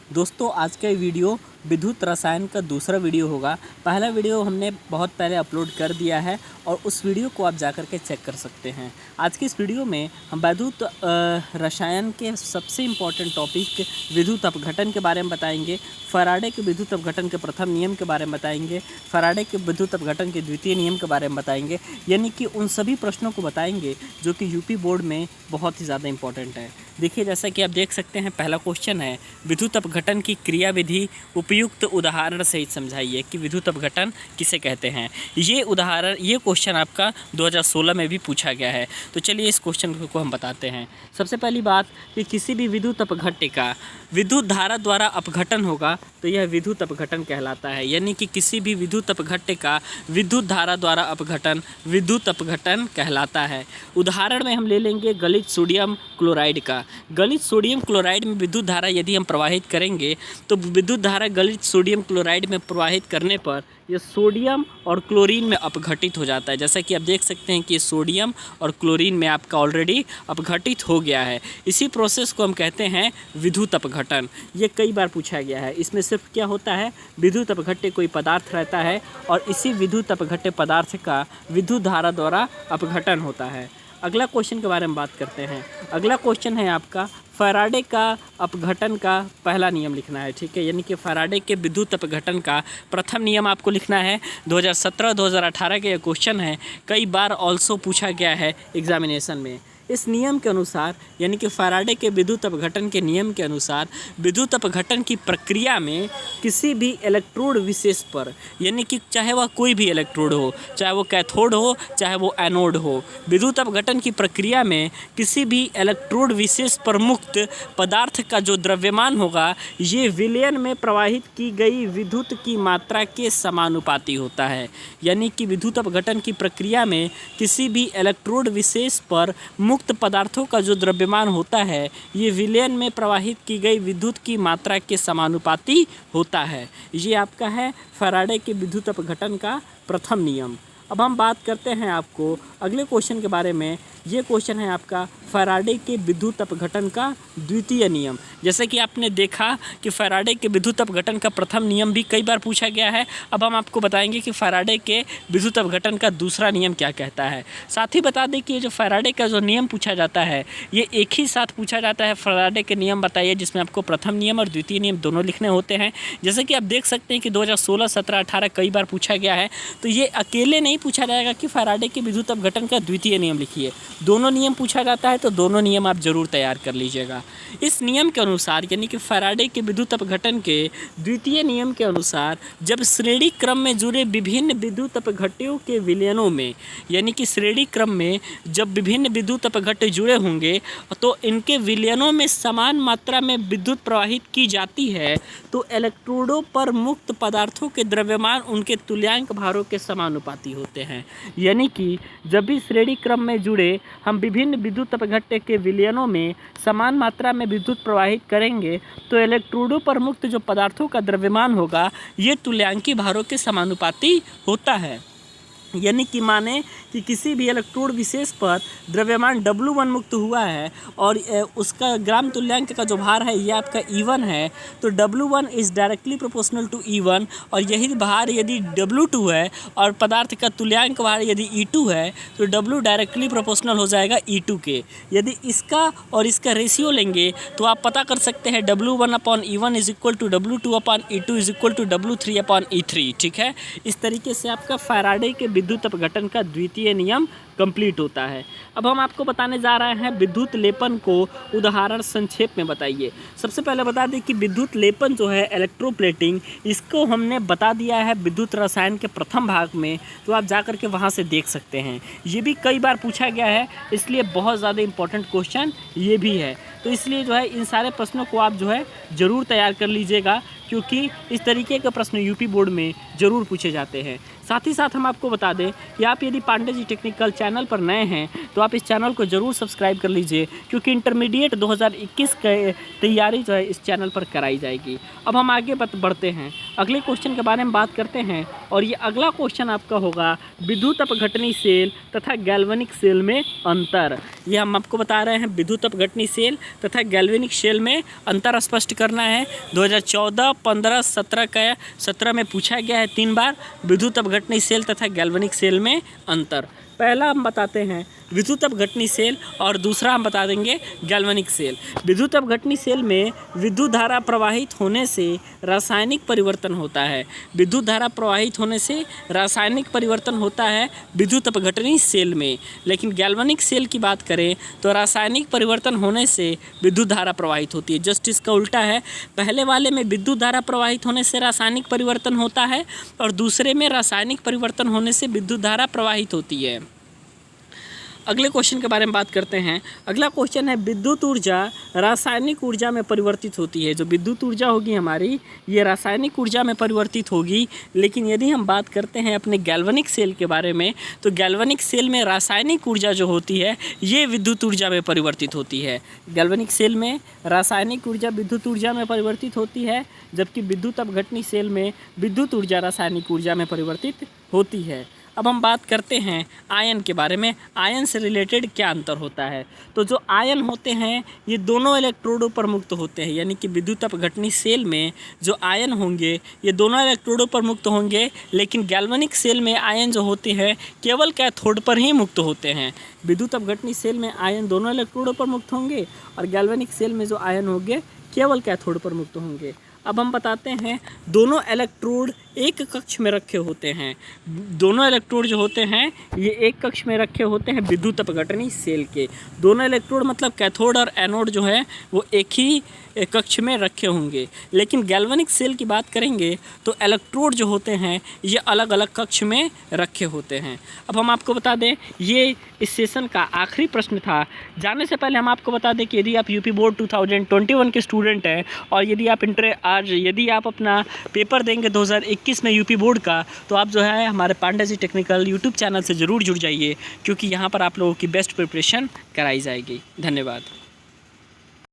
दोस्तों आज का ये वीडियो विद्युत रसायन का दूसरा वीडियो होगा। पहला वीडियो हमने बहुत पहले अपलोड कर दिया है और उस वीडियो को आप जा कर के चेक कर सकते हैं। आज की इस वीडियो में हम विद्युत रसायन के सबसे इम्पॉर्टेंट टॉपिक विद्युत अपघटन के बारे में बताएंगे, फैराडे के विद्युत अपघटन के प्रथम नियम के बारे में बताएंगे, फैराडे के विद्युत अपघटन के द्वितीय नियम के बारे में बताएंगे, यानी कि उन सभी प्रश्नों को बताएंगे जो कि यूपी बोर्ड में बहुत ही ज़्यादा इंपॉर्टेंट है। देखिए, जैसा कि आप देख सकते हैं, पहला क्वेश्चन है विद्युत अपघटन की क्रियाविधि उपयुक्त उदाहरण सहित समझाइए कि विद्युत अपघटन किसे कहते हैं। ये क्वेश्चन आपका 2016 में भी पूछा गया है। तो चलिए इस क्वेश्चन को हम बताते हैं। सबसे पहली बात कि किसी भी विद्युत अपघट्य का विद्युत धारा द्वारा अपघटन होगा तो यह विद्युत अपघटन कहलाता है, यानी कि किसी भी विद्युत अपघट्य का विद्युत धारा द्वारा अपघटन विद्युत अपघटन कहलाता है। उदाहरण में हम ले लेंगे गलित सोडियम क्लोराइड का। गलित सोडियम क्लोराइड में विद्युत धारा यदि हम प्रवाहित करेंगे तो विद्युत धारा गलित सोडियम क्लोराइड में प्रवाहित करने पर यह सोडियम और क्लोरीन में अपघटित हो जाता है। जैसा कि आप देख सकते हैं कि सोडियम और क्लोरीन में आपका ऑलरेडी अपघटित हो गया है। इसी प्रोसेस को हम कहते हैं विद्युत अपघटन। ये कई बार पूछा गया है। इसमें सिर्फ क्या होता है, विद्युत अपघट्य कोई पदार्थ रहता है और इसी विद्युत अपघट्य पदार्थ का विद्युत धारा द्वारा अपघटन होता है। अगला क्वेश्चन के बारे में बात करते हैं। अगला क्वेश्चन है आपका फैराडे का अपघटन का पहला नियम लिखना है। ठीक है, यानी कि फैराडे के विद्युत अपघटन का प्रथम नियम आपको लिखना है। 2017-2018 के ये क्वेश्चन है, कई बार ऑल्सो पूछा गया है एग्जामिनेशन में। इस नियम के अनुसार, यानी कि फैराडे के विद्युत अपघटन के नियम के अनुसार, विद्युत अपघटन की प्रक्रिया में किसी भी इलेक्ट्रोड विशेष पर, यानी कि चाहे वह कोई भी इलेक्ट्रोड हो, चाहे वो कैथोड हो चाहे वो एनोड हो, विद्युत अपघटन की प्रक्रिया में किसी भी इलेक्ट्रोड विशेष पर मुक्त पदार्थ का जो द्रव्यमान होगा ये विलयन में प्रवाहित की गई विद्युत की मात्रा के समानुपाती होता है। यानी कि विद्युत अपघटन की प्रक्रिया में किसी भी इलेक्ट्रोड विशेष पर मुक्त पदार्थों का जो द्रव्यमान होता है ये विलयन में प्रवाहित की गई विद्युत की मात्रा के समानुपाती होता है। ये आपका है फैराडे के विद्युत अपघटन का प्रथम नियम। अब हम बात करते हैं आपको अगले क्वेश्चन के बारे में। ये क्वेश्चन है आपका फैराडे के विद्युत अपघटन का द्वितीय नियम। जैसे कि आपने देखा कि फैराडे के विद्युत अपघटन का प्रथम नियम भी कई बार पूछा गया है। अब हम आपको बताएंगे कि फैराडे के विद्युत अपघटन का दूसरा नियम क्या कहता है। साथ ही बता दें कि ये जो फैराडे का जो नियम पूछा जाता है ये एक ही साथ पूछा जाता है। फैराडे के नियम बताइए, जिसमें आपको प्रथम नियम और द्वितीय नियम दोनों लिखने होते हैं। जैसे कि आप देख सकते हैं कि 2016, 17, 18 कई बार पूछा गया है। तो ये अकेले नहीं पूछा जाएगा कि फैराडे के विद्युत अपघटन का द्वितीय नियम लिखिए। दोनों नियम पूछा जाता है तो दोनों नियम आप जरूर तैयार कर लीजिएगा। इस नियम के अनुसार, यानी कि फैराडे के विद्युत अपघटन के द्वितीय नियम के अनुसार, जब श्रेणी क्रम में जुड़े विभिन्न विद्युत अपघट्यों के विलयनों में, यानी कि श्रेणी क्रम में जब विभिन्न विद्युत अपघट्य जुड़े होंगे तो इनके विलयनों में समान मात्रा में विद्युत प्रवाहित की जाती है तो इलेक्ट्रोडों पर मुक्त पदार्थों के द्रव्यमान उनके तुल्यांक भारों के समानुपाती होते हैं। यानी कि जब भी श्रेणी क्रम में जुड़े हम विभिन्न विद्युत अपघट्य के विलयनों में समान मात्रा में विद्युत प्रवाहित करेंगे तो इलेक्ट्रोडों पर मुक्त जो पदार्थों का द्रव्यमान होगा ये तुल्यांकी भारों के समानुपाती होता है। यानी कि माने कि किसी भी इलेक्ट्रोड विशेष पर द्रव्यमान W1 मुक्त हुआ है और उसका ग्राम तुल्यांक का जो भार है ये आपका E1 है, तो W1 is directly proportional to E1, और यही भार यदि W2 है और पदार्थ का तुल्यांक भार यदि E2 है तो W डायरेक्टली प्रोपोर्शनल हो जाएगा E2 के। यदि इसका और इसका रेशियो लेंगे तो आप पता कर सकते हैं W1/E1 is equal to W2/E2 is equal to W3/E3। ठीक है, इस तरीके से आपका फैराडे के विद्युत अपघटन का द्वितीय नियम कंप्लीट होता है। अब हम आपको बताने जा रहे हैं विद्युत लेपन को उदाहरण संक्षेप में बताइए। सबसे पहले बता दें कि विद्युत लेपन जो है इलेक्ट्रोप्लेटिंग, इसको हमने बता दिया है विद्युत रसायन के प्रथम भाग में, तो आप जा कर के वहाँ से देख सकते हैं। ये भी कई बार पूछा गया है, इसलिए बहुत ज़्यादा इंपॉर्टेंट क्वेश्चन ये भी है। तो इसलिए जो है इन सारे प्रश्नों को आप जो है ज़रूर तैयार कर लीजिएगा, क्योंकि इस तरीके के प्रश्न यूपी बोर्ड में ज़रूर पूछे जाते हैं। साथ ही साथ हम आपको बता दें कि आप यदि पांडे जी टेक्निकल चैनल पर नए हैं तो आप इस चैनल को ज़रूर सब्सक्राइब कर लीजिए, क्योंकि इंटरमीडिएट 2021 की तैयारी जो है इस चैनल पर कराई जाएगी। अब हम आगे बढ़ते हैं, अगले क्वेश्चन के बारे में बात करते हैं। और ये अगला क्वेश्चन आपका होगा विद्युत अपघटनी सेल तथा गैल्वेनिक सेल में अंतर। ये हम आपको बता रहे हैं विद्युत अपघटनी सेल तथा गैल्वेनिक सेल में अंतर स्पष्ट करना है। 2014, 15, 17 में पूछा गया है 3 बार विद्युत अपघटनी सेल तथा गैल्वेनिक सेल में अंतर। पहला हम बताते हैं विद्युत अपघटनी सेल और दूसरा हम बता देंगे गैल्वेनिक सेल। विद्युत अपघटनी सेल में विद्युत धारा प्रवाहित होने से रासायनिक परिवर्तन होता है। विद्युत धारा प्रवाहित होने से रासायनिक परिवर्तन होता है विद्युत अपघटनी सेल में। लेकिन गैल्वेनिक सेल की बात करें तो रासायनिक परिवर्तन होने से विद्युत धारा प्रवाहित होती है। जस्ट इसका उल्टा है, पहले वाले में विद्युत धारा प्रवाहित होने से रासायनिक परिवर्तन होता है और दूसरे में रासायनिक परिवर्तन होने से विद्युत धारा प्रवाहित होती है। अगले क्वेश्चन के बारे में बात करते हैं। अगला क्वेश्चन है विद्युत ऊर्जा रासायनिक ऊर्जा में परिवर्तित होती है। जो विद्युत ऊर्जा होगी हमारी ये रासायनिक ऊर्जा में परिवर्तित होगी। लेकिन यदि हम बात करते हैं अपने गैल्वेनिक सेल के बारे में तो गैल्वेनिक सेल में रासायनिक ऊर्जा जो होती है ये विद्युत ऊर्जा में परिवर्तित होती है। गैल्वेनिक सेल में रासायनिक ऊर्जा विद्युत ऊर्जा में परिवर्तित होती है, जबकि विद्युत अपघटनी सेल में विद्युत ऊर्जा रासायनिक ऊर्जा में परिवर्तित होती है। अब हम बात करते हैं आयन के बारे में। आयन से रिलेटेड क्या अंतर होता है? तो जो आयन होते हैं ये दोनों इलेक्ट्रोडों पर मुक्त होते हैं, यानी कि विद्युत अपघटनी सेल में जो आयन होंगे ये दोनों इलेक्ट्रोडों पर मुक्त होंगे। लेकिन गैल्वेनिक सेल में आयन जो होते हैं केवल कैथोड पर ही मुक्त होते हैं। विद्युत अपघटनी सेल में आयन दोनों इलेक्ट्रोडों पर मुक्त होंगे और गैल्वेनिक सेल में जो आयन होंगे केवल कैथोड पर मुक्त होंगे। अब हम बताते हैं दोनों इलेक्ट्रोड एक कक्ष में रखे होते हैं। दोनों इलेक्ट्रोड जो होते हैं ये एक कक्ष में रखे होते हैं विद्युत अपघटनी सेल के। दोनों इलेक्ट्रोड मतलब कैथोड और एनोड जो है वो एक ही कक्ष में रखे होंगे। लेकिन गैल्वेनिक सेल की बात करेंगे तो इलेक्ट्रोड जो होते हैं ये अलग अलग कक्ष में रखे होते हैं। अब हम आपको बता दें ये इस सेशन का आखिरी प्रश्न था। जाने से पहले हम आपको बता दें कि यदि आप यूपी बोर्ड 2021 के स्टूडेंट हैं और यदि आप अपना पेपर देंगे 2021 में यूपी बोर्ड का, तो आप जो है हमारे Pandey ji technical YouTube channel से ज़रूर जुड़ जाइए, क्योंकि यहाँ पर आप लोगों की बेस्ट प्रिपरेशन कराई जाएगी। धन्यवाद।